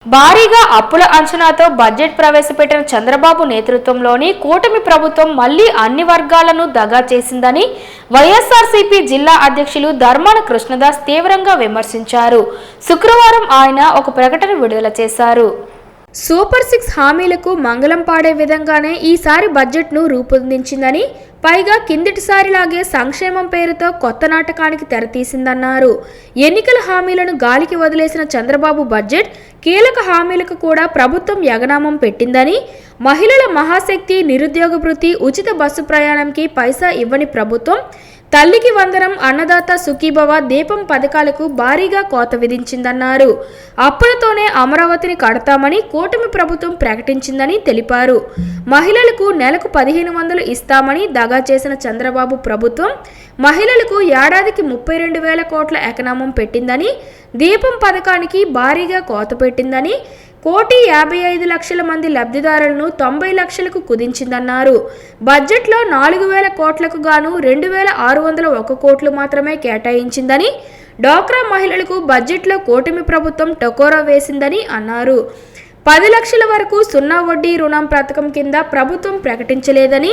భారీగా అప్పుల అంచనాతో బడ్జెట్ ప్రవేశపెట్టిన చంద్రబాబు నేతృత్వంలోని కూటమి ప్రభుత్వం మళ్లీ అన్ని వర్గాలను దగా చేసిందని వైఎస్ఆర్సీపీ జిల్లా అధ్యక్షులు ధర్మాన కృష్ణదాస్ తీవ్రంగా విమర్శించారు. శుక్రవారం ఆయన ఒక ప్రకటన విడుదల చేశారు. సూపర్ 6 హామీలకు మంగళం పాడే విధంగానే ఈసారి బడ్జెట్ను రూపొందించిందని, పైగా కిందటిసారిలాగే సంక్షేమం పేరుతో కొత్త నాటకానికి తెరతీసిందన్నారు. ఎన్నికల హామీలను గాలికి వదిలేసిన చంద్రబాబు బడ్జెట్ కీలక హామీలకు కూడా ప్రభుత్వం యగనామం పెట్టిందని, మహిళల మహాశక్తి, నిరుద్యోగ భృతి, ఉచిత బస్సు ప్రయాణంకి పైసా ఇవ్వని ప్రభుత్వం, తల్లికి వందనం, అన్నదాత సుఖీభవ, దీపం పథకాలకు భారీగా కోత విధించిందన్నారు. అప్పులతోనే అమరావతిని కడతామని కూటమి ప్రభుత్వం ప్రకటించిందని తెలిపారు. మహిళలకు నెలకు 1500 ఇస్తామని దగా చేసిన చంద్రబాబు ప్రభుత్వం మహిళలకు ఏడాదికి 32,000 కోట్ల ఎకనామం పెట్టిందని, దీపం పథకానికి భారీగా కోత పెట్టిందని, 1,55,00,000 మంది లబ్ధిదారులను 90 లక్షలకు కుదించిందన్నారు. బడ్జెట్లో 4,000 కోట్లకు గాను 2,601 కోట్లు మాత్రమే కేటాయించిందని, డ్వాక్రా మహిళలకు బడ్జెట్లో కూటమి ప్రభుత్వం టకోరా వేసిందని అన్నారు. 10 లక్షల వరకు సున్నా వడ్డీ రుణం పథకం కింద ప్రభుత్వం ప్రకటించలేదని,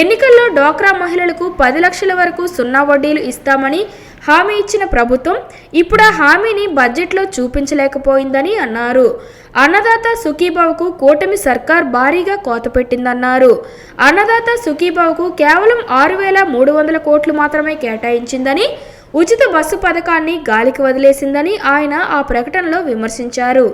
ఎన్నికల్లో డ్వాక్రా మహిళలకు 10 లక్షల వరకు సున్నా వడ్డీలు ఇస్తామని హామీ ఇచ్చిన ప్రభుత్వం ఇప్పుడు ఆ హామీని బడ్జెట్లో చూపించలేకపోయిందని అన్నారు. అన్నదాత సుఖీభవకు కూటమి సర్కార్ భారీగా కోత పెట్టిందన్నారు. అన్నదాత సుఖీభవకు కేవలం 6,300 కోట్లు మాత్రమే కేటాయించిందని, ఉచిత బస్సు పథకాన్ని గాలికి వదిలేసిందని ఆయన ఆ ప్రకటనలో విమర్శించారు.